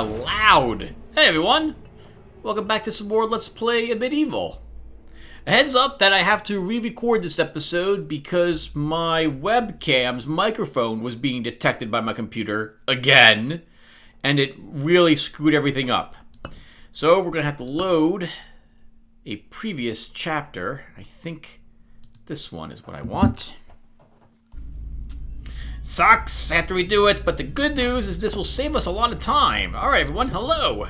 Loud! Hey everyone! Welcome back to some more Let's Play Medieval. A heads up that I have to re-record this episode because my webcam's microphone was being detected by my computer again, and it really screwed everything up. So we're going to have to load a previous chapter. I think this one is what I want. Sucks, I have to redo it, but the good news is this will save us a lot of time. Alright everyone, hello!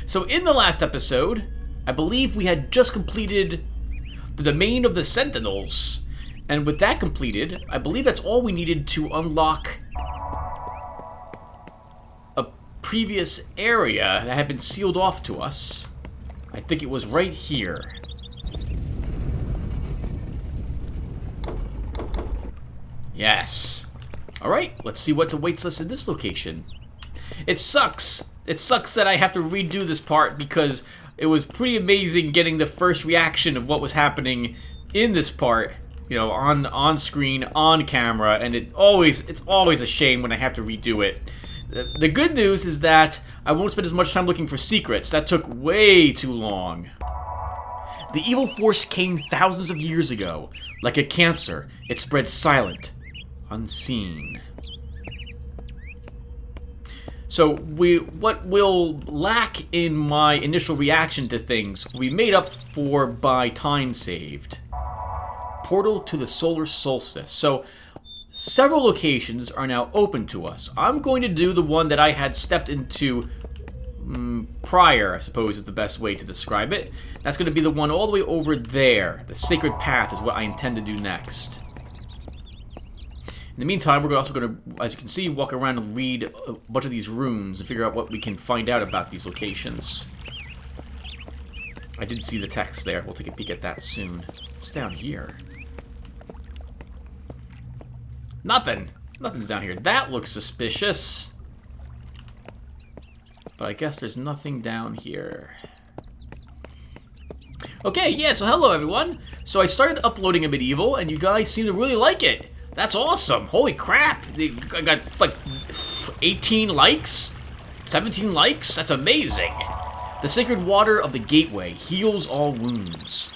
So in the last episode, I believe we had just completed the domain of the Sentinels. And with that completed, I believe that's all we needed to unlock a previous area that had been sealed off to us. I think it was right here. Yes. Alright, let's see what awaits us in this location. It sucks. It sucks that I have to redo this part because it was pretty amazing getting the first reaction of what was happening in this part, you know, on screen, on camera, and it's always a shame when I have to redo it. The good news is that I won't spend as much time looking for secrets. That took way too long. The evil force came thousands of years ago. Like a cancer, it spread silent, unseen. So what will lack in my initial reaction to things will be made up for by time saved. Portal to the solar solstice. So several locations are now open to us. I'm going to do the one that I had stepped into prior, I suppose is the best way to describe it. That's going to be the one all the way over there. The sacred path is what I intend to do next. In the meantime, we're also going to, as you can see, walk around and read a bunch of these runes and figure out what we can find out about these locations. I did see the text there. We'll take a peek at that soon. What's down here? Nothing. Nothing's down here. That looks suspicious. But I guess there's nothing down here. Okay, yeah, so hello everyone. So I started uploading a Medieval, and you guys seem to really like it. That's awesome. Holy crap. I got like 18 likes? 17 likes? That's amazing. The sacred water of the gateway heals all wounds.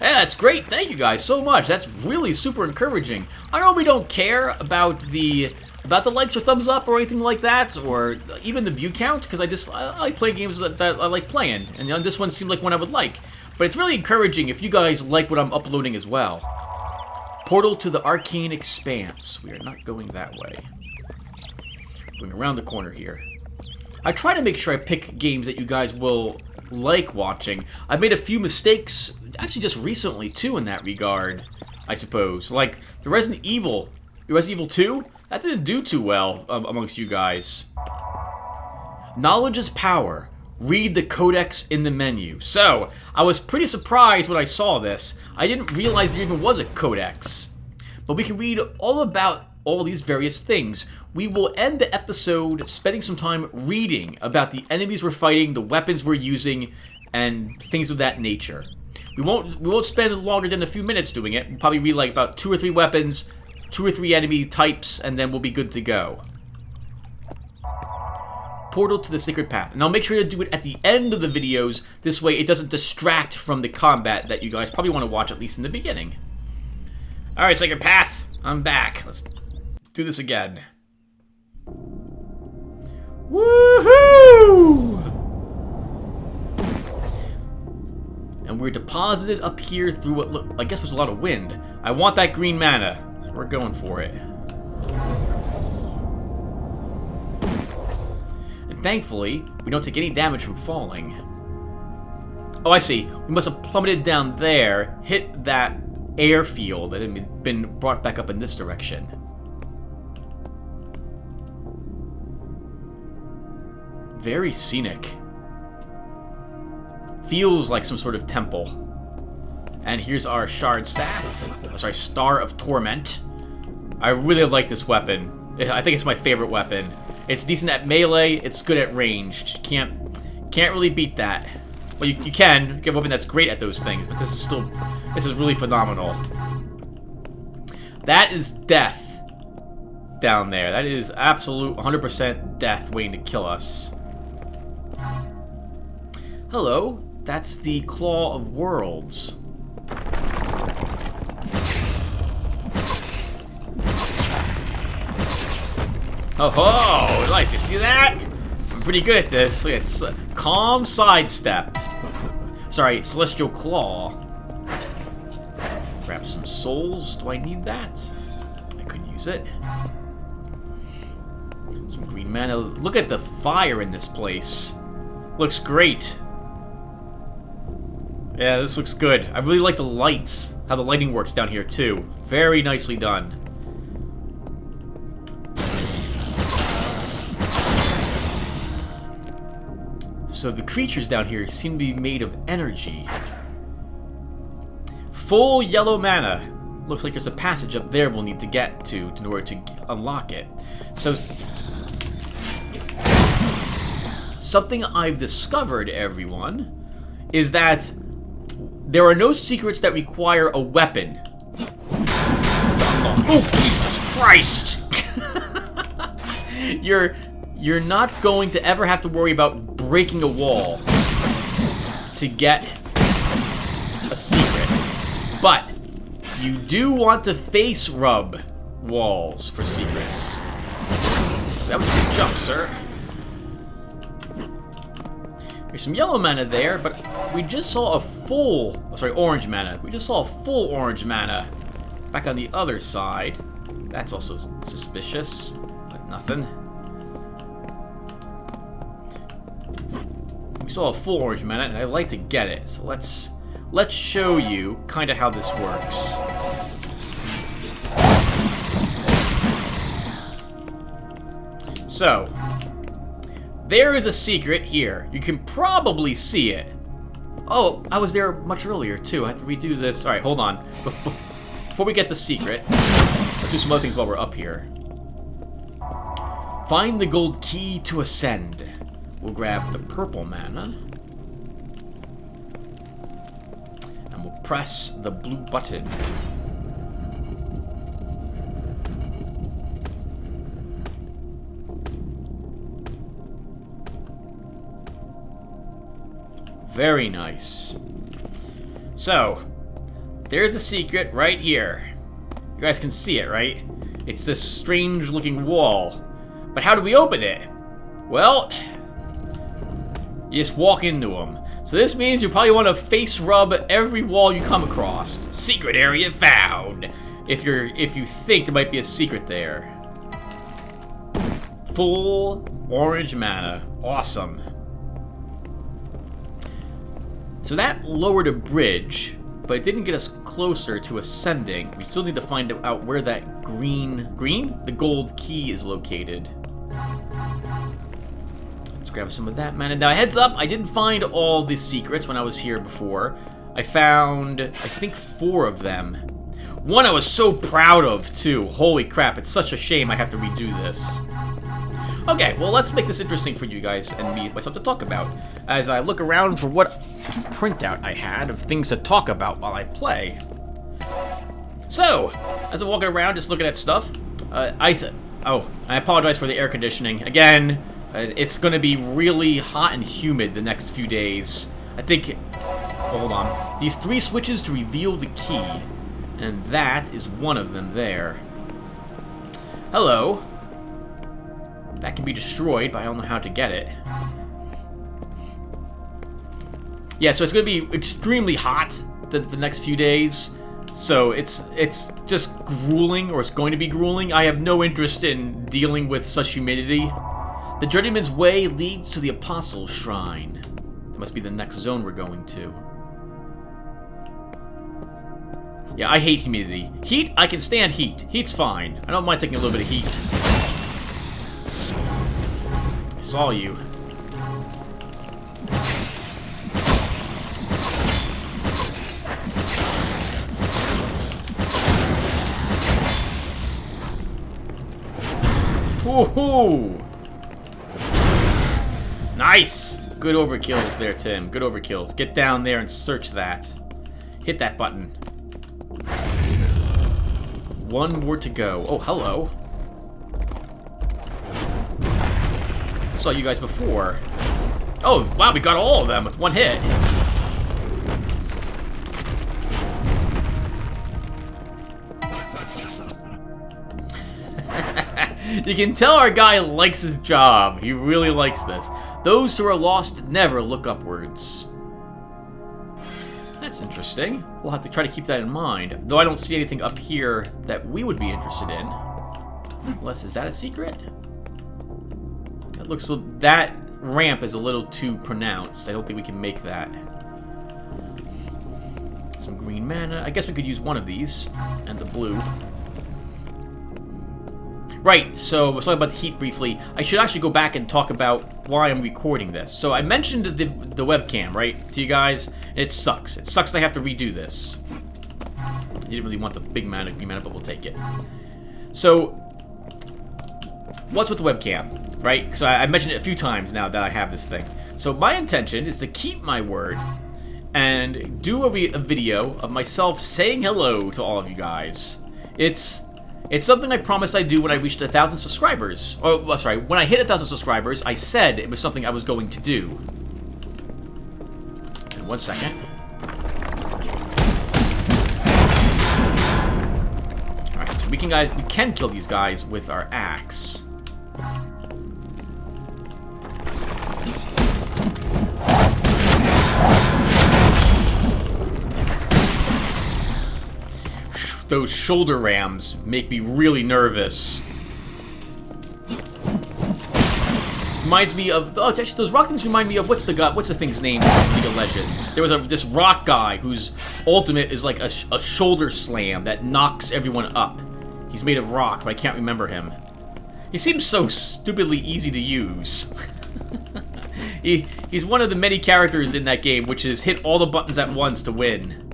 Yeah, that's great. Thank you guys so much. That's really super encouraging. I normally don't care about the likes or thumbs up or anything like that, or even the view count, because I like playing games that I like playing, and this one seemed like one I would like. But it's really encouraging if you guys like what I'm uploading as well. Portal to the arcane expanse. We are not going that way. Going around the corner here. I try to make sure I pick games that you guys will like watching. I've made a few mistakes, actually just recently too in that regard, I suppose. Like the Resident Evil 2, that didn't do too well amongst you guys. Knowledge is power. Read the codex in the menu. So, I was pretty surprised when I saw this. I didn't realize there even was a codex. But we can read all about all these various things. We will end the episode spending some time reading about the enemies we're fighting, the weapons we're using, and things of that nature. We won't spend longer than a few minutes doing it. We'll probably read like about 2 or 3 weapons, 2 or 3 enemy types, and then we'll be good to go. Portal to the sacred path. And I'll make sure to do it at the end of the videos. This way it doesn't distract from the combat that you guys probably want to watch, at least in the beginning. Alright, sacred path. I'm back. Let's do this again. Woohoo! And we're deposited up here through what I guess was a lot of wind. I want that green mana, so we're going for it. Thankfully, we don't take any damage from falling. Oh, I see. We must have plummeted down there, hit that airfield, and then been brought back up in this direction. Very scenic. Feels like some sort of temple. And here's our shard staff. Sorry, Star of Torment. I really like this weapon. I think it's my favorite weapon. It's decent at melee, it's good at ranged. Can't really beat that. Well, you can. You get a weapon that's great at those things, but this is really phenomenal. That is death. down there. That is absolute 100% death waiting to kill us. Hello. That's the Claw of Worlds. Oh ho! Nice, you see that? I'm pretty good at this. Look at calm sidestep. Sorry, Celestial Claw. Grab some souls. Do I need that? I could use it. Some green mana. Look at the fire in this place. Looks great. Yeah, this looks good. I really like the lights. How the lighting works down here, too. Very nicely done. So the creatures down here seem to be made of energy. Full yellow mana. Looks like there's a passage up there we'll need to get to in order to unlock it. So something I've discovered, everyone, is that there are no secrets that require a weapon to unlock. Oh, Jesus Christ! You're not going to ever have to worry about breaking a wall to get a secret. But you do want to face rub walls for secrets. That was a good jump, sir. There's some yellow mana there, but we just saw a full... sorry, orange mana. We just saw a full orange mana back on the other side. That's also suspicious, but nothing. We saw a full orange mana, and I'd like to get it. So let's show you kind of how this works. So, there is a secret here. You can probably see it. Oh, I was there much earlier, too. I have to redo this. Alright, hold on. Before we get the secret, let's do some other things while we're up here. Find the gold key to ascend. We'll grab the purple mana. And we'll press the blue button. Very nice. So, there's a secret right here. You guys can see it, right? It's this strange looking wall. But how do we open it? Well, you just walk into them. So this means you probably want to face rub every wall you come across. Secret area found. If you think there might be a secret there. Full orange mana. Awesome. So that lowered a bridge, but it didn't get us closer to ascending. We still need to find out where that the gold key is located. Let's grab some of that mana. Now, heads up, I didn't find all the secrets when I was here before. I found, I think, 4 of them. One I was so proud of, too. Holy crap, it's such a shame I have to redo this. Okay, well, let's make this interesting for you guys and me myself to talk about as I look around for what printout I had of things to talk about while I play. So, as I'm walking around just looking at stuff, I apologize for the air conditioning. Again, it's going to be really hot and humid the next few days. I think, hold on, these 3 switches to reveal the key, and that is one of them there. Hello. That can be destroyed, but I don't know how to get it. Yeah, so it's going to be extremely hot the next few days. So it's just grueling, or it's going to be grueling. I have no interest in dealing with such humidity. The Journeyman's Way leads to the Apostle's Shrine. That must be the next zone we're going to. Yeah, I hate humidity. Heat, I can stand heat. Heat's fine. I don't mind taking a little bit of heat. I saw you. Woohoo! Nice! Good overkills there, Tim. Good overkills. Get down there and search that. Hit that button. One more to go. Oh, hello. Saw you guys before. Oh, wow, we got all of them with one hit. You can tell our guy likes his job. He really likes this. Those who are lost never look upwards. That's interesting. We'll have to try to keep that in mind. Though I don't see anything up here that we would be interested in. Unless, is that a secret? It looks like that ramp is a little too pronounced. I don't think we can make that. Some green mana. I guess we could use one of these. And the blue. Right, so we're talking about the heat briefly. I should actually go back and talk about why I'm recording this. So I mentioned the webcam, right, to you guys, and it sucks. It sucks I have to redo this. I didn't really want the big mana, green mana, but we'll take it. So, what's with the webcam, right? So I mentioned it a few times now that I have this thing. So my intention is to keep my word and do a video of myself saying hello to all of you guys. It's something I promised I'd do when I reached 1,000 subscribers. Oh, well, sorry, when I hit 1,000 subscribers, I said it was something I was going to do. And 1 second. Alright, so we can kill these guys with our axe. Those shoulder rams make me really nervous. Reminds me of, oh, it's actually, those rock things remind me of, what's the thing's name in League of Legends? There was this rock guy whose ultimate is like a shoulder slam that knocks everyone up. He's made of rock, but I can't remember him. He seems so stupidly easy to use. He's one of the many characters in that game, which is hit all the buttons at once to win.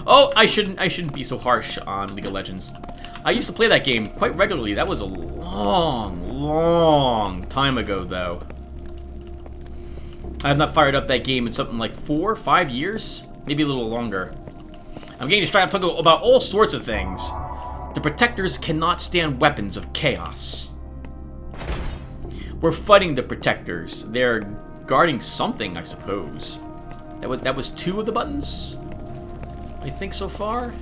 Oh, I shouldn't be so harsh on League of Legends. I used to play that game quite regularly. That was a long time ago, though. I have not fired up that game in something like 4 or 5 years, maybe a little longer. I'm getting distracted talking about all sorts of things. The Protectors cannot stand weapons of chaos. We're fighting the Protectors. They're guarding something, I suppose. That was 2 of the buttons? I think so far.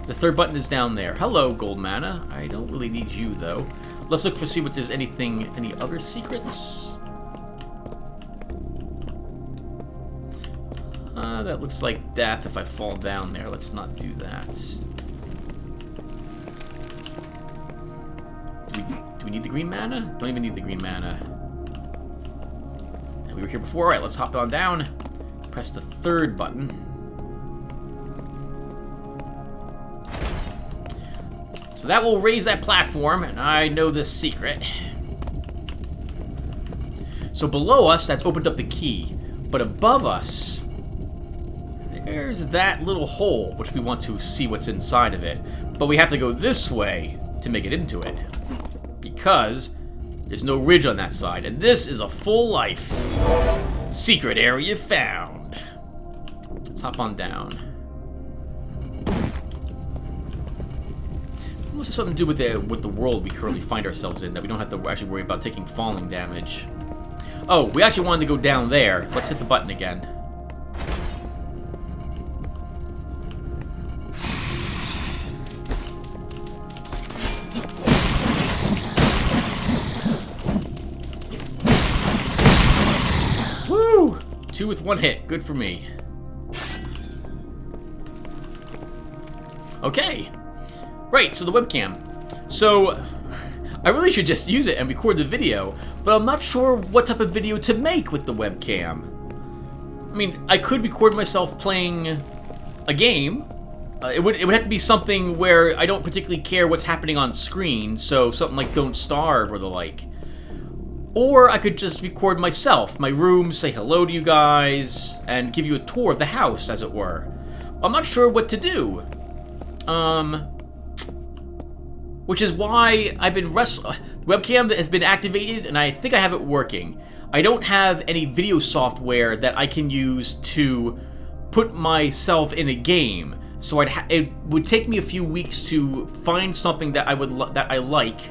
The 3rd button is down there. Hello, gold mana. I don't really need you, though. Let's look for see what there's any other secrets. That looks like death if I fall down there. Let's not do that. Do we need the green mana? Don't even need the green mana. And we were here before. All right, let's hop on down. Press the 3rd button. So that will raise that platform, and I know this secret. So below us, that's opened up the key. But above us, there's that little hole, which we want to see what's inside of it. But we have to go this way to make it into it. Because there's no ridge on that side. And this is a full life. Secret area found. Let's hop on down. Must have something to do with the world we currently find ourselves in, that we don't have to actually worry about taking falling damage. Oh, we actually wanted to go down there, so let's hit the button again. Woo! 2 with 1 hit, good for me. Okay. Right, so the webcam. So, I really should just use it and record the video, but I'm not sure what type of video to make with the webcam. I mean, I could record myself playing a game. It would have to be something where I don't particularly care what's happening on screen, so something like Don't Starve or the like. Or I could just record myself, my room, say hello to you guys, and give you a tour of the house, as it were. I'm not sure what to do. Which is why I've been webcam that has been activated, and I think I have it working. I don't have any video software that I can use to put myself in a game, so it would take me a few weeks to find something that I like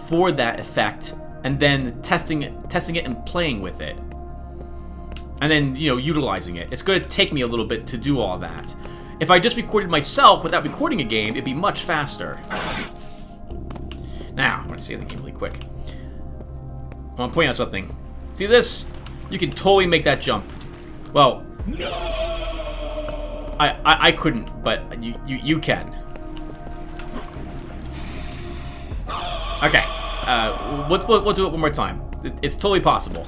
for that effect and then testing it and playing with it. And then, you know, utilizing it. It's going to take me a little bit to do all that. If I just recorded myself without recording a game, it'd be much faster. Now, I'm going to see the game really quick. I want to point out something. See this? You can totally make that jump. Well, I couldn't, but you can. Okay, we'll do it one more time. It's totally possible.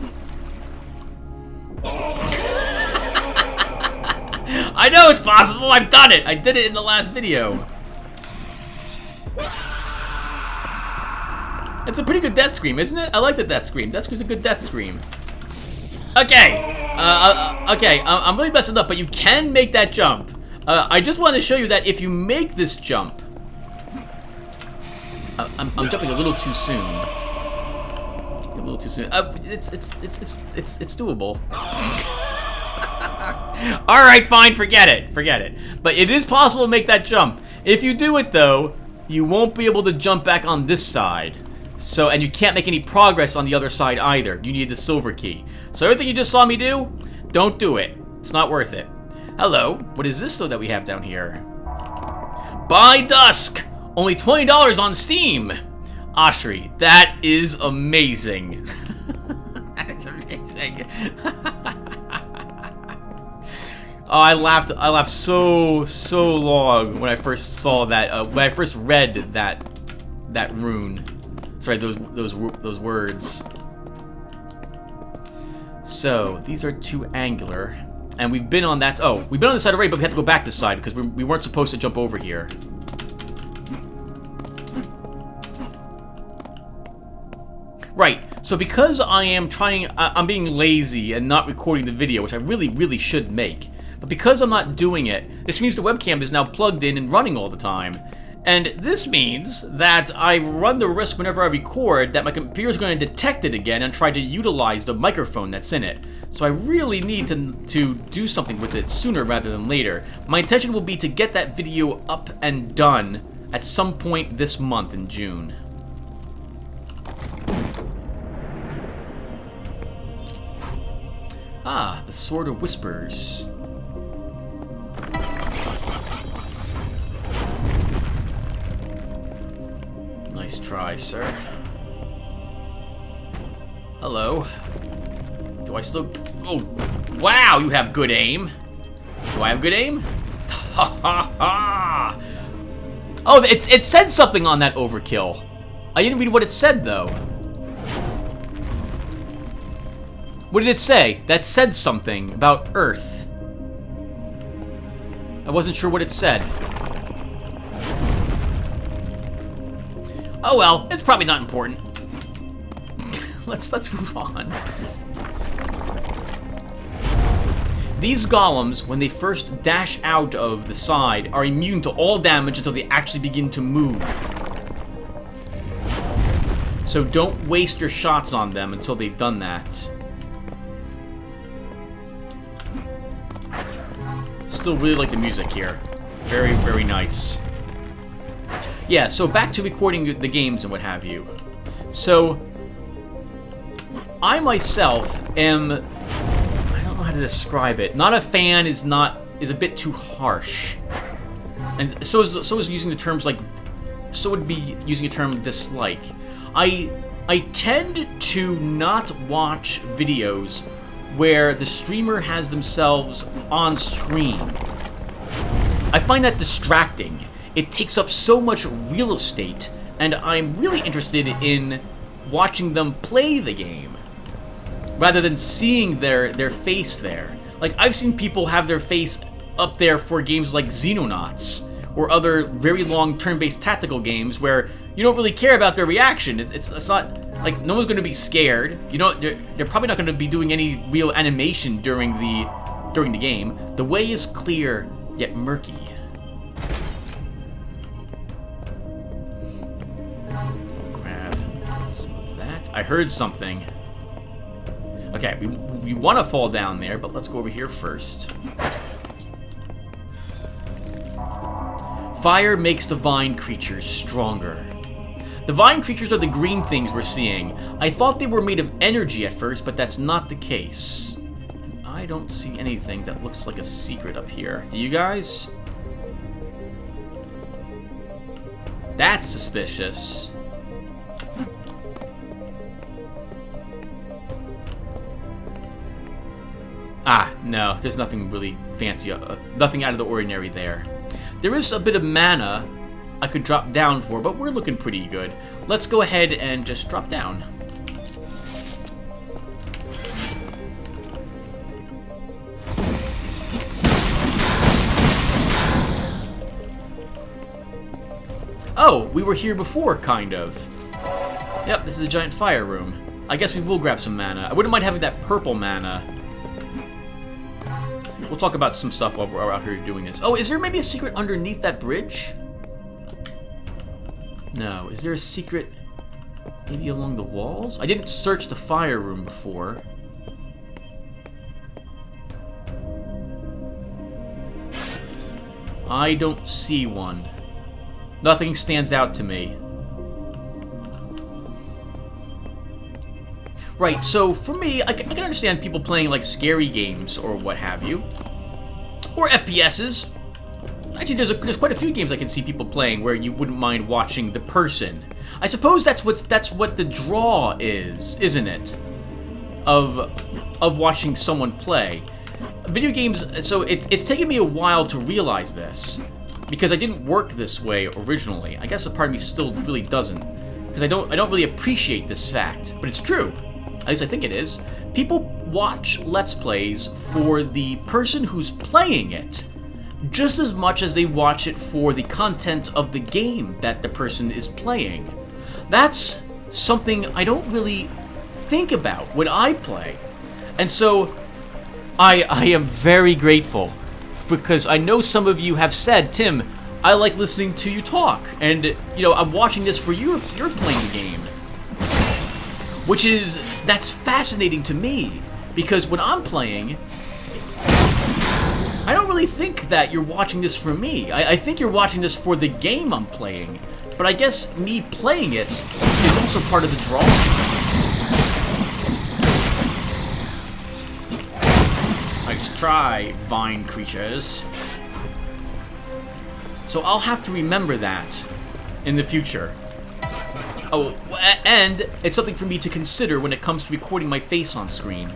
I know it's possible. I've done it. I did it in the last video. It's a pretty good death scream, isn't it? I like the death scream. Death scream's a good death scream. Okay. Okay. I'm really messing up, but you can make that jump. I just wanted to show you that if you make this jump, I'm jumping a little too soon. A little too soon. It's doable. All right, fine. Forget it. Forget it. But it is possible to make that jump. If you do it though, you won't be able to jump back on this side. So, and you can't make any progress on the other side either. You need the silver key. So everything you just saw me do, don't do it. It's not worth it. Hello. What is this though that we have down here? By dusk. Only $20 on Steam. Oshri, that is amazing. That is amazing. Oh, I laughed so long when I first saw that. When I first read that rune. Sorry, those words. So these are two angular, and we've been on that. Oh, we've been on this side already, but we have to go back this side because we weren't supposed to jump over here. Right. So because I'm being lazy and not recording the video, which I really should make. But because I'm not doing it, this means the webcam is now plugged in and running all the time. And this means that I run the risk whenever I record that my computer is going to detect it again and try to utilize the microphone that's in it. So I really need to do something with it sooner rather than later. My intention will be to get that video up and done at some point this month in June. Ah, the Sword of Whispers. Nice try, sir. Hello. Do I still... Oh, wow, you have good aim. Do I have good aim? Ha ha ha! Oh, it said something on that overkill. I didn't read what it said, though. What did it say? That said something about Earth. I wasn't sure what it said. Oh well, it's probably not important. Let's move on. These golems, when they first dash out of the side, are immune to all damage until they actually begin to move. So don't waste your shots on them until they've done that. Still really like the music here. Very nice. Yeah, so back to recording the games and what have you. So, I myself am... I don't know how to describe it. Not a fan is a bit too harsh. And so is using the terms like... So would be using a term dislike. I tend to not watch videos where the streamer has themselves on screen. I find that distracting. It takes up so much real estate, and I'm really interested in watching them play the game rather than seeing their face there. Like, I've seen people have their face up there for games like Xenonauts or other very long turn-based tactical games where you don't really care about their reaction. It's not like no one's going to be scared. You know, they're probably not going to be doing any real animation during the game. The way is clear yet murky. I heard something. Okay, we want to fall down there, but let's go over here first. Fire makes divine creatures stronger. The vine creatures are the green things we're seeing. I thought they were made of energy at first, but that's not the case. And I don't see anything that looks like a secret up here. Do you guys? That's suspicious. Ah, no, there's nothing really fancy, nothing out of the ordinary there. There is a bit of mana I could drop down for, but we're looking pretty good. Let's go ahead and just drop down. Oh, we were here before, kind of. Yep, this is a giant fire room. I guess we will grab some mana. I wouldn't mind having that purple mana. We'll talk about some stuff while we're out here doing this. Oh, is there maybe a secret underneath that bridge? No. Is there a secret maybe along the walls? I didn't search the fire room before. I don't see one. Nothing stands out to me. Right, so for me, I can understand people playing like scary games or what have you. Or FPSs. Actually, there's quite a few games I can see people playing where you wouldn't mind watching the person. I suppose that's what the draw is, isn't it? Of watching someone play. Video games, so it's taken me a while to realize this. Because I didn't work this way originally. I guess a part of me still really doesn't. Because I don't really appreciate this fact. But it's true. At least I think it is. People watch Let's Plays for the person who's playing it just as much as they watch it for the content of the game that the person is playing. That's something I don't really think about when I play. And so I am very grateful because I know some of you have said, Tim, I like listening to you talk. And, you know, I'm watching this for you're playing the game. That's fascinating to me, because when I'm playing, I don't really think that you're watching this for me. I think you're watching this for the game I'm playing, but I guess me playing it is also part of the draw. Nice try, vine creatures. So I'll have to remember that in the future. Oh, and it's something for me to consider when it comes to recording my face on screen.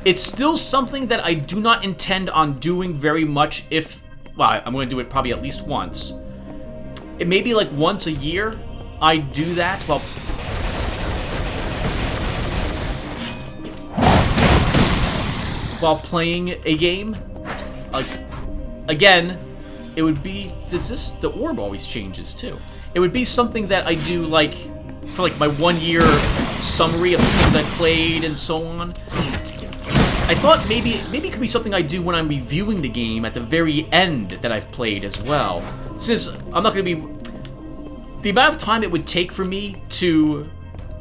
It's still something that I do not intend on doing very much well, I'm going to do it probably at least once. It may be like once a year I do that while playing a game. Again, it would be, the orb always changes too. It would be something that I do like for like my 1 year summary of the things I've played and so on. I thought maybe it could be something I do when I'm reviewing the game at the very end that I've played as well. Since I'm not going to be... The amount of time it would take for me to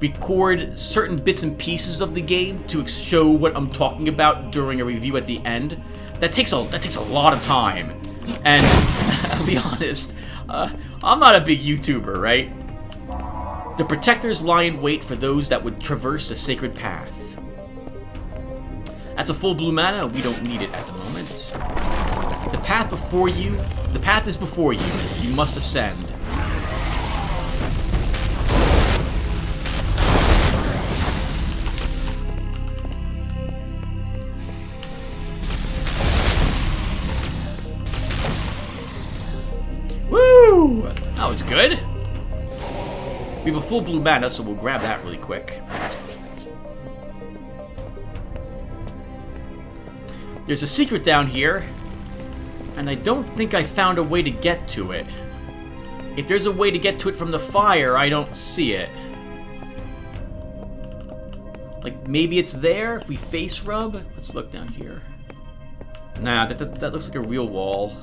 record certain bits and pieces of the game to show what I'm talking about during a review at the end, that takes a lot of time. And I'll be honest, I'm not a big YouTuber, right? The protectors lie in wait for those that would traverse the sacred path. That's a full blue mana. We don't need it at the moment. The path is before you. You must ascend. Woo! That was good. We have a full blue mana, so we'll grab that really quick. There's a secret down here, and I don't think I found a way to get to it. If there's a way to get to it from the fire, I don't see it. Like, maybe it's there if we face rub? Let's look down here. Nah, that looks like a real wall.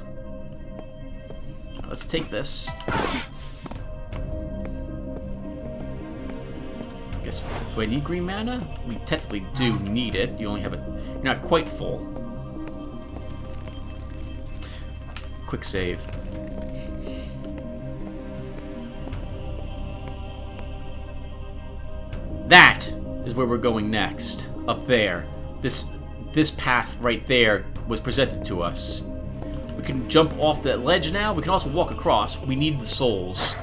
Let's take this. Guess, do I need green mana? We technically do need it. You only have you're not quite full. Quick save. That is where we're going next. Up there. This path right there was presented to us. We can jump off that ledge now. We can also walk across. We need the souls.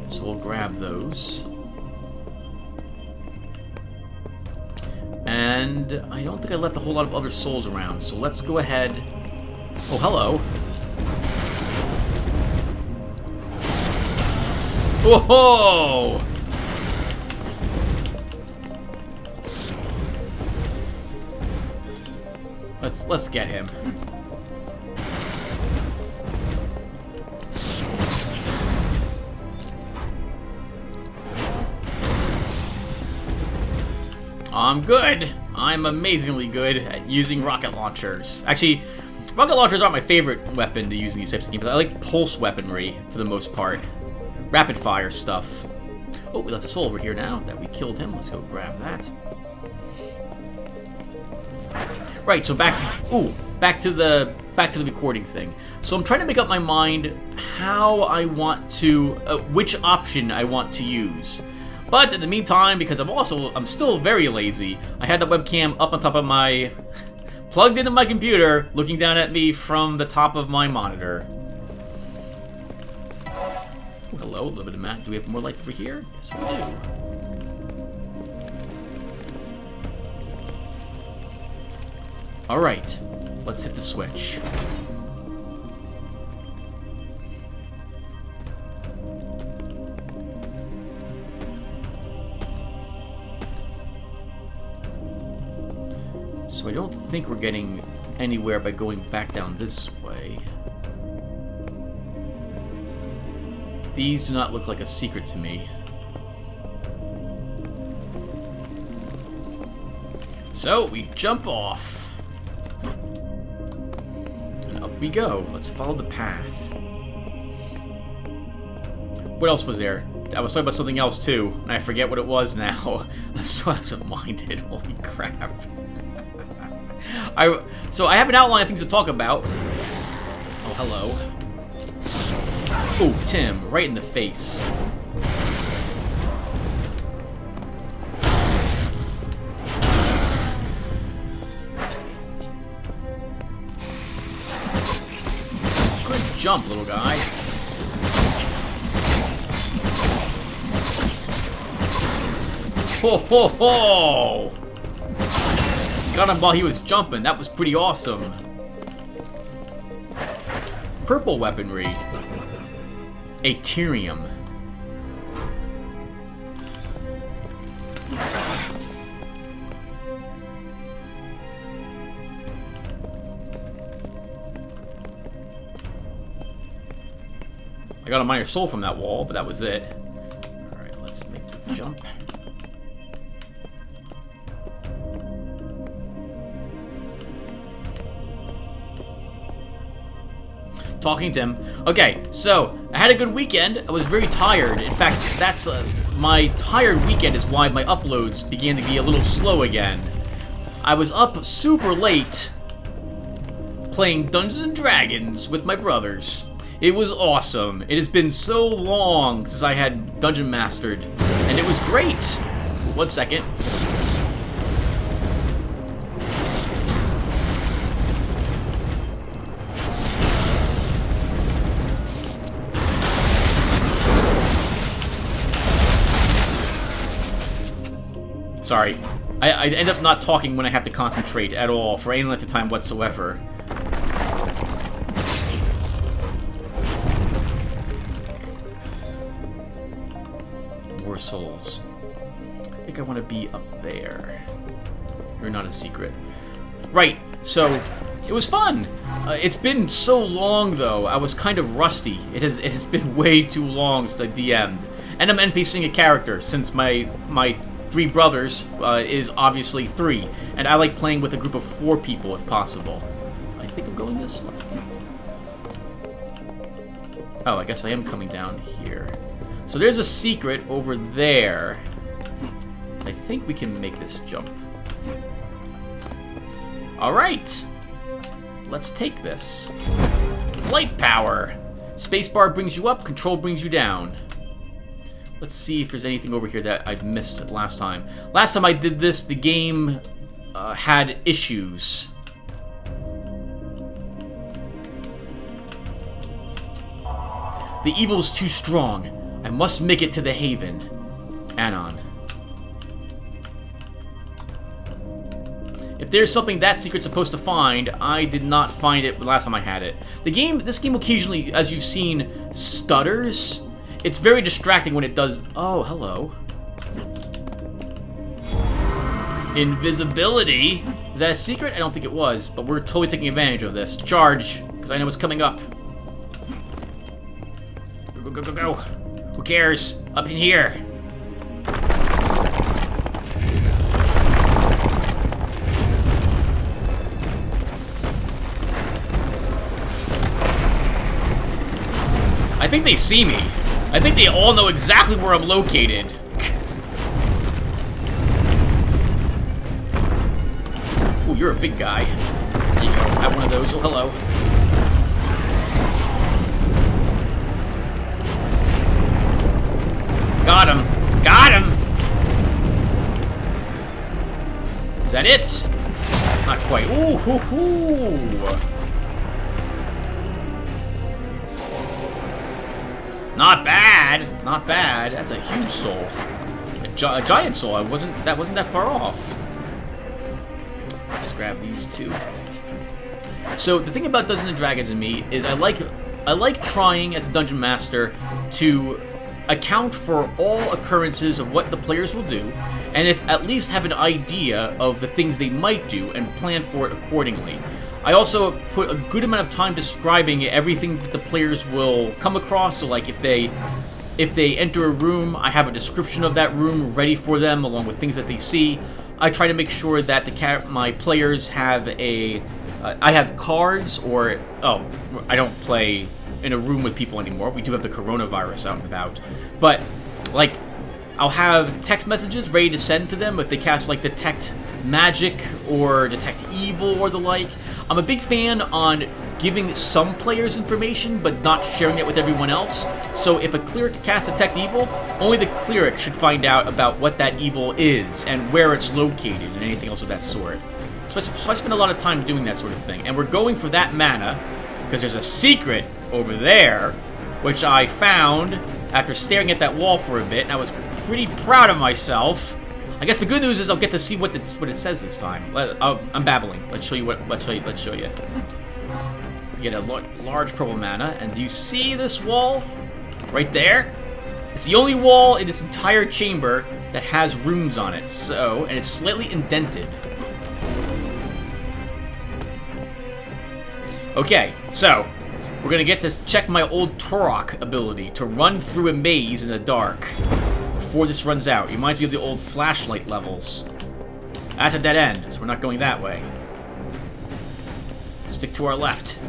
So we'll grab those. And I don't think I left a whole lot of other souls around, so let's go ahead. Oh, hello. Whoa! Let's get him. I'm good. I'm amazingly good at using rocket launchers. Actually, rocket launchers aren't my favorite weapon to use in these types of games. I like pulse weaponry for the most part. Rapid fire stuff. Oh, there's a soul over here now that we killed him. Let's go grab that. Right, so back to the recording thing. So I'm trying to make up my mind how I want to, which option I want to use. But in the meantime, because I'm still very lazy, I had the webcam up on top of my, plugged into my computer, looking down at me from the top of my monitor. Oh, hello, a little bit of map. Do we have more light over here? Yes, we do. Alright, let's hit the switch. So I don't think we're getting anywhere by going back down this way. These do not look like a secret to me. So we jump off. And up we go. Let's follow the path. What else was there? I was talking about something else too, and I forget what it was now. I'm so absent-minded. Holy crap. So I have an outline of things to talk about. Oh, hello. Oh, Tim, right in the face. Good jump, little guy. Ho, ho, ho! Got him while he was jumping. That was pretty awesome. Purple weaponry. Aterium. I got a minor soul from that wall, but that was it. Alright, let's make the jump. Talking to him. Okay, so I had a good weekend. I was very tired. In fact, that's my tired weekend is why my uploads began to be a little slow again. I was up super late playing Dungeons and Dragons with my brothers. It was awesome. It has been so long since I had Dungeon Mastered, and it was great. 1 second. Sorry. I end up not talking when I have to concentrate at all for any length of time whatsoever. More souls. I think I want to be up there. You're not a secret. Right, so it was fun. It's been so long though. I was kind of rusty. It has been way too long since I DM'd. And I'm NPCing a character since my 3 brothers is obviously 3, and I like playing with a group of 4 people if possible. I think I'm going this way. Oh, I guess I am coming down here. So there's a secret over there. I think we can make this jump. Alright! Let's take this. Flight power! Spacebar brings you up, control brings you down. Let's see if there's anything over here that I've missed last time. Last time I did this, the game had issues. The evil is too strong. I must make it to the haven. Anon. If there's something that secret's supposed to find, I did not find it last time I had it. This game occasionally, as you've seen, stutters. It's very distracting when it does. Oh, hello. Invisibility. Was that a secret? I don't think it was, but we're totally taking advantage of this. Charge, because I know what's coming up. Go, go, go, go. Who cares? Up in here. I think they see me. I think they all know exactly where I'm located. Oh, you're a big guy. There you go. Have one of those. Oh, hello. Got him. Got him! Is that it? Not quite. Ooh, hoo, hoo. Not bad. Not bad. That's a huge soul. A giant soul. That wasn't that far off. Let's grab these two. So the thing about Dungeons and Dragons and me is I like trying as a dungeon master to account for all occurrences of what the players will do, and if at least have an idea of the things they might do and plan for it accordingly. I also put a good amount of time describing everything that the players will come across. So like if they enter a room, I have a description of that room ready for them along with things that they see. I try to make sure that my players have I have cards, or I don't play in a room with people anymore. We do have the coronavirus out and about, but like I'll have text messages ready to send to them if they cast like detect magic or detect evil or the like. I'm a big fan on giving some players information but not sharing it with everyone else. So if a cleric casts detect evil, only the cleric should find out about what that evil is and where it's located and anything else of that sort. So I spend a lot of time doing that sort of thing. And we're going for that mana because there's a secret over there, which I found after staring at that wall for a bit, and I was pretty proud of myself. I guess the good news is I'll get to see what it says this time. I'm babbling. Let's show you. You get a large purple mana, and do you see this wall right there? It's the only wall in this entire chamber that has runes on it. So, and it's slightly indented. Okay, so we're gonna get to check my old Turok ability to run through a maze in the dark before this runs out. It reminds me of the old flashlight levels. That's a dead end, so we're not going that way. Stick to our left.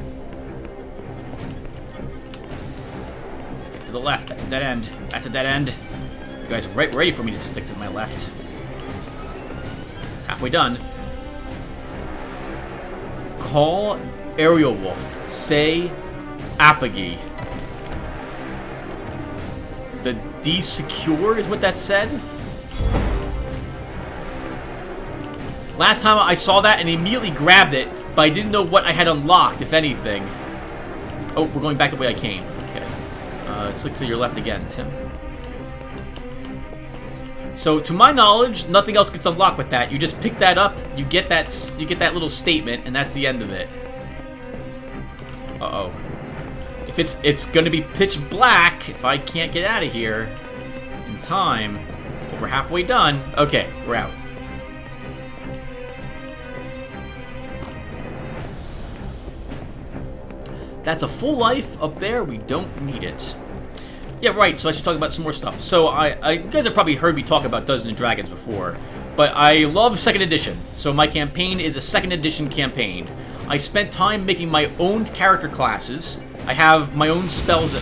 Stick to the left. That's a dead end. That's a dead end. You guys are right ready for me to stick to my left. Halfway done. Call Aerial Wolf. Say Apogee. The D-Secure is what that said? Last time I saw that and immediately grabbed it, but I didn't know what I had unlocked, if anything. Oh, we're going back the way I came. Okay. Stick to your left again, Tim. So, to my knowledge, nothing else gets unlocked with that. You just pick that up, you get that little statement, and that's the end of it. Uh-oh. If it's gonna be pitch black if I can't get out of here in time. We're halfway done. Okay, we're out. That's a full life up there. We don't need it. Yeah, right, so I should talk about some more stuff. So you guys have probably heard me talk about Dungeons and Dragons before, but I love 2nd edition. So my campaign is a 2nd edition campaign. I spent time making my own character classes. I have my own spells.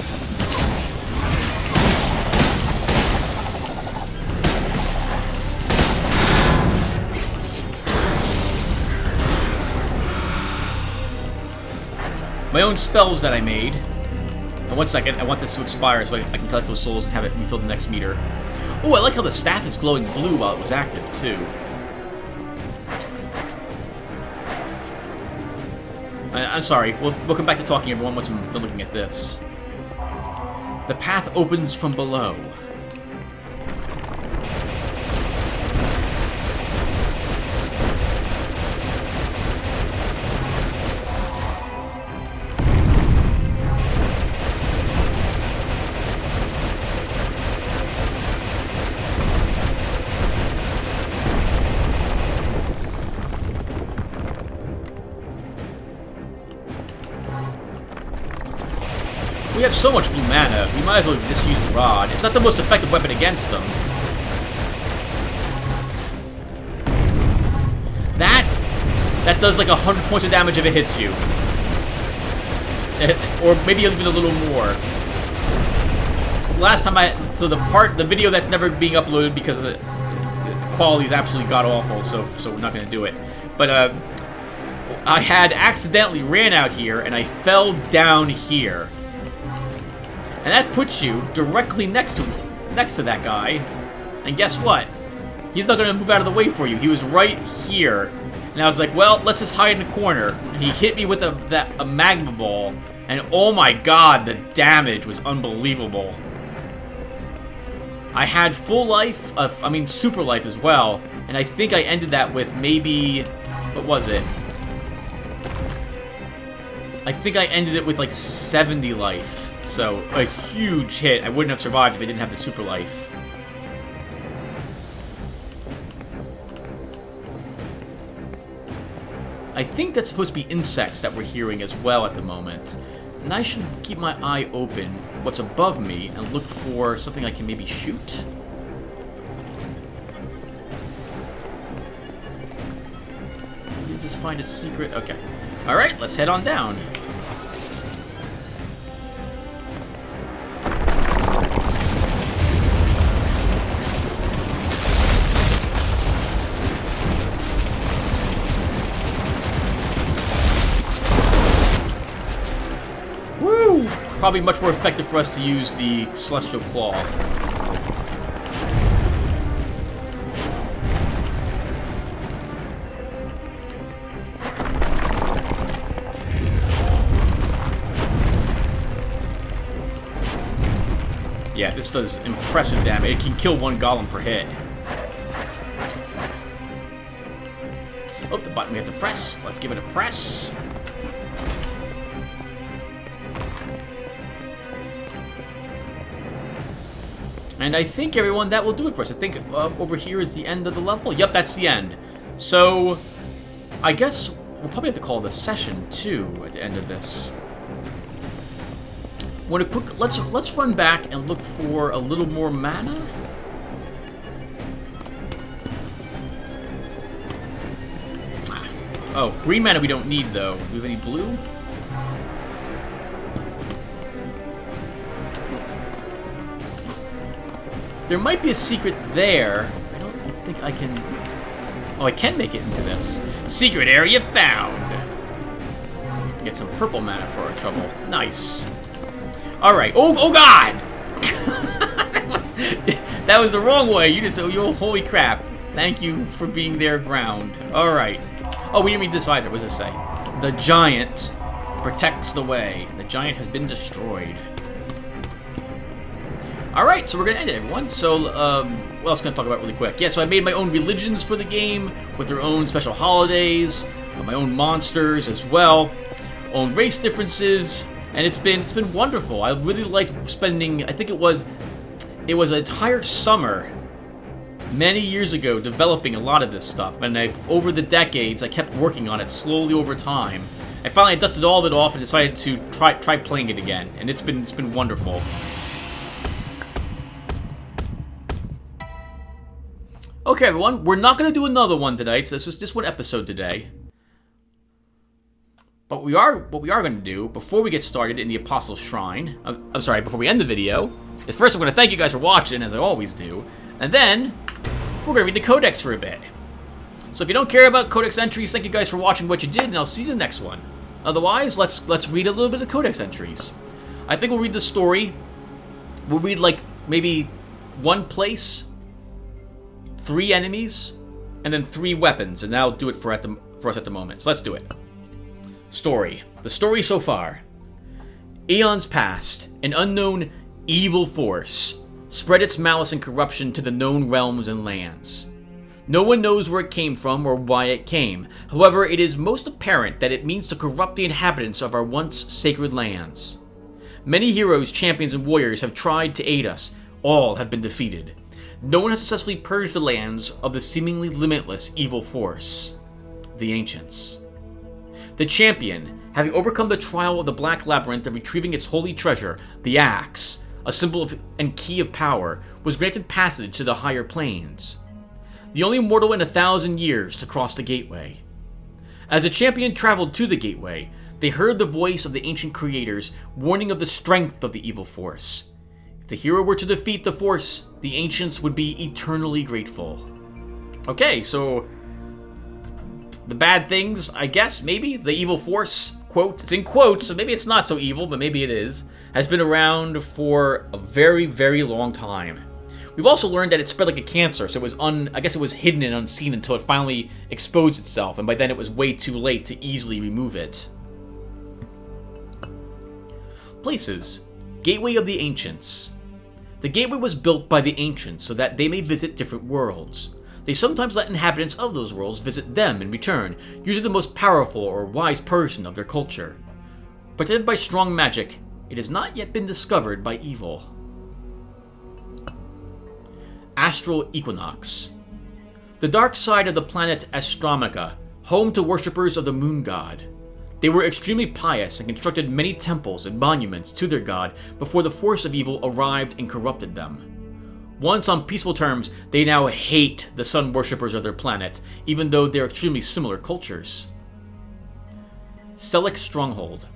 My own spells that I made. And 1 second. I want this to expire so I can collect those souls and have it refill the next meter. Oh, I like how the staff is glowing blue while it was active, too. I'm sorry. We'll come back to talking, everyone, once I'm done looking at this. The path opens from below. We have so much blue mana, we might as well just use the rod. It's not the most effective weapon against them. That does like 100 points of damage if it hits you. Or maybe even a little more. Last time the video that's never being uploaded because the quality is absolutely god-awful, so we're not going to do it. But I had accidentally ran out here, and I fell down here. And that puts you directly next to that guy. And guess what? He's not going to move out of the way for you. He was right here. And I was like, well, let's just hide in the corner. And he hit me with a magma ball. And oh my god, the damage was unbelievable. I had full life, I mean super life as well. And I think I ended that with maybe, what was it? I think I ended it with like 70 life. So, a huge hit. I wouldn't have survived if I didn't have the super life. I think that's supposed to be insects that we're hearing as well at the moment. And I should keep my eye open what's above me and look for something I can maybe shoot. Let me just find a secret. Okay. Alright, let's head on down. Probably much more effective for us to use the Celestial Claw. Yeah, this does impressive damage. It can kill one golem per hit. Oh, the button we have to press. Let's give it a press. And I think, everyone, that will do it for us. I think over here is the end of the level. Yep, that's the end. So, I guess we'll probably have to call the session, too, at the end of this. Let's run back and look for a little more mana. Oh, green mana we don't need, though. Do we have any blue? There might be a secret there. I don't think I can... Oh, I can make it into this. Secret area found! Get some purple mana for our trouble. Nice. Alright. Oh god! that was the wrong way. You just... Oh, holy crap. Thank you for being there, ground. Alright. Oh, we didn't read this either. What does it say? The giant protects the way. The giant has been destroyed. Alright, so we're going to end it, everyone. So, what else can I talk about really quick? Yeah, so I made my own religions for the game, with their own special holidays, my own monsters as well, own race differences, and it's been wonderful. I really liked spending, I think it was an entire summer, many years ago, developing a lot of this stuff. And over the decades, I kept working on it slowly over time. I finally dusted all of it off and decided to try playing it again, and it's been wonderful. Okay, everyone, we're not going to do another one today, so this is just one episode today. But what we are going to do, before we get started in the Apostles' Shrine, I'm sorry, before we end the video, is first I'm going to thank you guys for watching, as I always do, and then we're going to read the Codex for a bit. So if you don't care about Codex entries, thank you guys for watching what you did, and I'll see you in the next one. Otherwise, let's read a little bit of Codex entries. I think we'll read the story. We'll read like maybe one place, 3 enemies, and then 3 weapons, and that'll do it for us at the moment. So let's do it. Story. The story so far. Eons past, an unknown evil force spread its malice and corruption to the known realms and lands. No one knows where it came from or why it came. However, it is most apparent that it means to corrupt the inhabitants of our once sacred lands. Many heroes, champions, and warriors have tried to aid us. All have been defeated. No one has successfully purged the lands of the seemingly limitless evil force. The Ancients. The champion, having overcome the trial of the Black Labyrinth and retrieving its holy treasure, the Axe, a symbol and key of power, was granted passage to the higher planes. The only mortal in 1,000 years to cross the gateway. As the champion traveled to the gateway, they heard the voice of the ancient creators warning of the strength of the evil force. If the hero were to defeat the force, the ancients would be eternally grateful. Okay, so the bad things, I guess, maybe, the evil force, quote, it's in quotes, so maybe it's not so evil, but maybe it is, has been around for a very, very long time. We've also learned that it spread like a cancer, so it was I guess it was hidden and unseen until it finally exposed itself, and by then it was way too late to easily remove it. Places. Gateway of the Ancients. The gateway was built by the Ancients so that they may visit different worlds. They sometimes let inhabitants of those worlds visit them in return, usually the most powerful or wise person of their culture. Protected by strong magic, it has not yet been discovered by evil. Astral Equinox. The dark side of the planet Astromika, home to worshippers of the moon god. They were extremely pious and constructed many temples and monuments to their god before the force of evil arrived and corrupted them. Once on peaceful terms, they now hate the sun worshippers of their planet, even though they're extremely similar cultures. Selic Stronghold.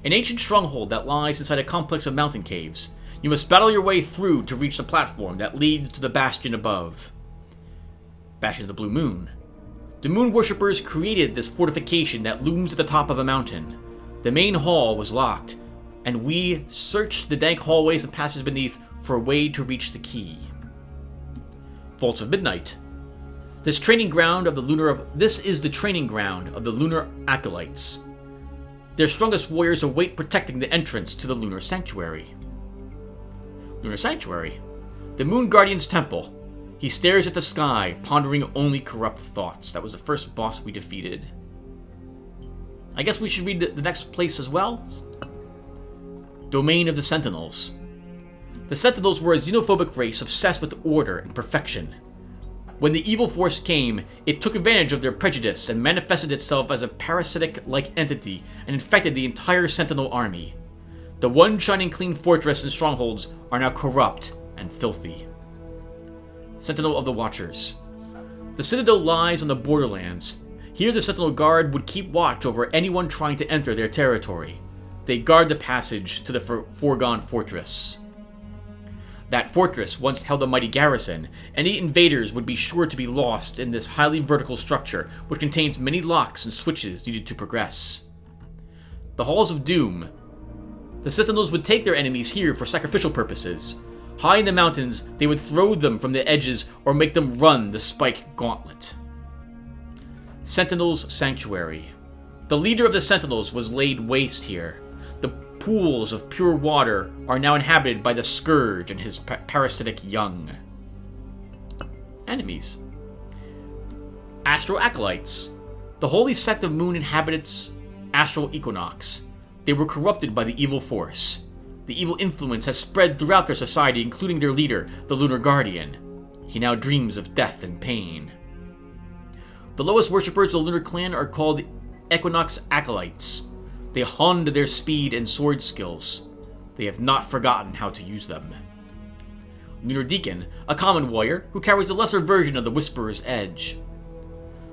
An ancient stronghold that lies inside a complex of mountain caves. You must battle your way through to reach the platform that leads to the bastion above. Bastion of the Blue Moon. The moon worshippers created this fortification that looms at the top of a mountain. The main hall was locked, and we searched the dank hallways and passages beneath for a way to reach the key. Vaults of Midnight. This is the training ground of the lunar acolytes. Their strongest warriors await protecting the entrance to the lunar sanctuary. Lunar Sanctuary. The Moon Guardian's Temple. He stares at the sky, pondering only corrupt thoughts. That was the first boss we defeated. I guess we should read the next place as well. Domain of the Sentinels. The Sentinels were a xenophobic race obsessed with order and perfection. When the evil force came, it took advantage of their prejudice and manifested itself as a parasitic-like entity and infected the entire Sentinel army. The one shining clean fortress and strongholds are now corrupt and filthy. Sentinel of the Watchers. The Citadel lies on the borderlands. Here the Sentinel Guard would keep watch over anyone trying to enter their territory. They guard the passage to the foregone fortress. That fortress once held a mighty garrison. Any invaders would be sure to be lost in this highly vertical structure, which contains many locks and switches needed to progress. The Halls of Doom. The Sentinels would take their enemies here for sacrificial purposes. High in the mountains, they would throw them from the edges or make them run the spike gauntlet. Sentinels' Sanctuary. The leader of the Sentinels was laid waste here. The pools of pure water are now inhabited by the Scourge and his parasitic young. Enemies. Astral Acolytes. The holy sect of moon inhabitants Astral Equinox. They were corrupted by the evil force. The evil influence has spread throughout their society, including their leader, the Lunar Guardian. He now dreams of death and pain. The lowest worshippers of the Lunar Clan are called Equinox Acolytes. They honed their speed and sword skills. They have not forgotten how to use them. Lunar Deacon, a common warrior who carries a lesser version of the Whisperer's Edge.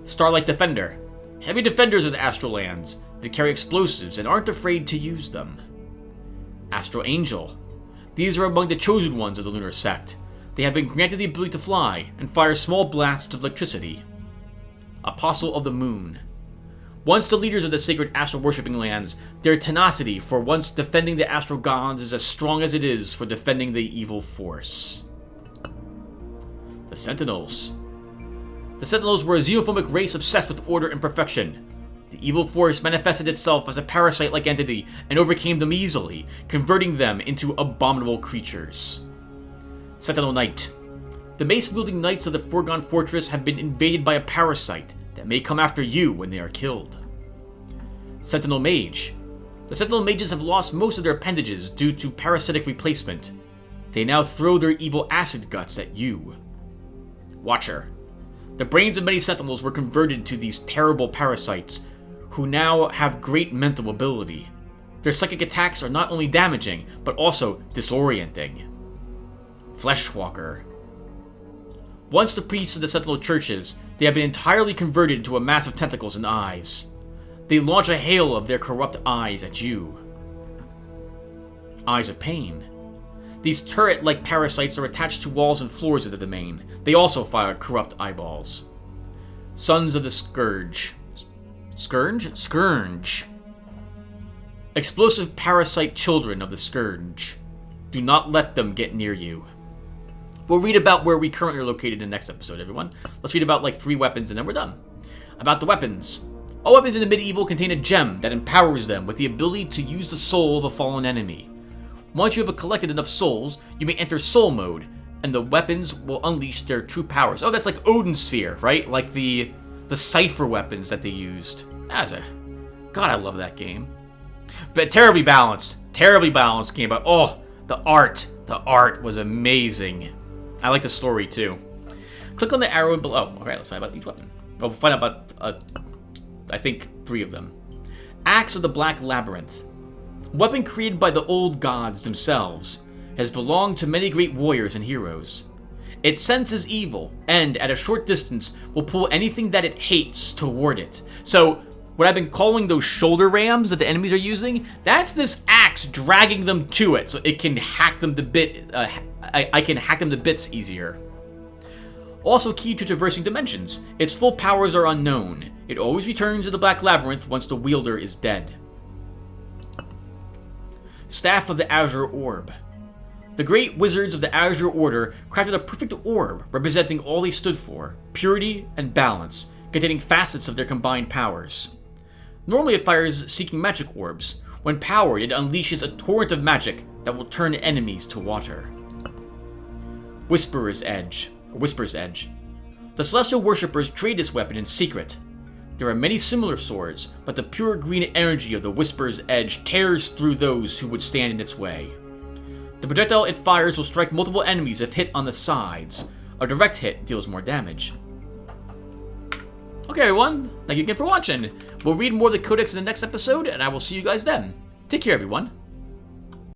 Starlight Defender. Heavy defenders of the Astral Lands. They carry explosives and aren't afraid to use them. Astral Angel. These are among the chosen ones of the Lunar Sect. They have been granted the ability to fly and fire small blasts of electricity. Apostle of the Moon. Once the leaders of the sacred astral worshipping lands, their tenacity for once defending the astral gods is as strong as it is for defending the evil force. The Sentinels. The Sentinels were a xenophobic race obsessed with order and perfection. The evil force manifested itself as a parasite-like entity and overcame them easily, converting them into abominable creatures. Sentinel Knight. The mace-wielding knights of the Foregone Fortress have been invaded by a parasite that may come after you when they are killed. Sentinel Mage. The Sentinel Mages have lost most of their appendages due to parasitic replacement. They now throw their evil acid guts at you. Watcher. The brains of many Sentinels were converted to these terrible parasites, who now have great mental ability. Their psychic attacks are not only damaging, but also disorienting. Fleshwalker. Once the priests of the Sentinel churches, they have been entirely converted into a mass of tentacles and eyes. They launch a hail of their corrupt eyes at you. Eyes of Pain. These turret-like parasites are attached to walls and floors of the domain. They also fire corrupt eyeballs. Sons of the Scourge. Scourge. Explosive parasite children of the Scourge. Do not let them get near you. We'll read about where we currently are located in the next episode, everyone. Let's read about like 3 weapons and then we're done. About the weapons. All weapons in the medieval contain a gem that empowers them with the ability to use the soul of a fallen enemy. Once you have collected enough souls, you may enter soul mode, and the weapons will unleash their true powers. Oh, that's like Odin's Sphere, right? Like the Cypher weapons that they used. God, I love that game. But terribly balanced game, but oh, the art was amazing. I like the story too. Click on the arrow below. Alright, let's find out about each weapon. We'll find out about, I think, 3 of them. Axe of the Black Labyrinth. Weapon created by the old gods themselves, has belonged to many great warriors and heroes. It senses evil, and at a short distance, will pull anything that it hates toward it. So, what I've been calling those shoulder rams that the enemies are using, that's this axe dragging them to it, so it can hack them to I can hack them to bits easier. Also key to traversing dimensions, its full powers are unknown. It always returns to the Black Labyrinth once the wielder is dead. Staff of the Azure Orb. The great wizards of the Azure Order crafted a perfect orb representing all they stood for, purity and balance, containing facets of their combined powers. Normally it fires seeking magic orbs. When powered, it unleashes a torrent of magic that will turn enemies to water. Whisperer's Edge. The Celestial Worshippers trade this weapon in secret. There are many similar swords, but the pure green energy of the Whisperer's Edge tears through those who would stand in its way. The projectile it fires will strike multiple enemies if hit on the sides. A direct hit deals more damage. Okay everyone, thank you again for watching. We'll read more of the Codex in the next episode, and I will see you guys then. Take care everyone.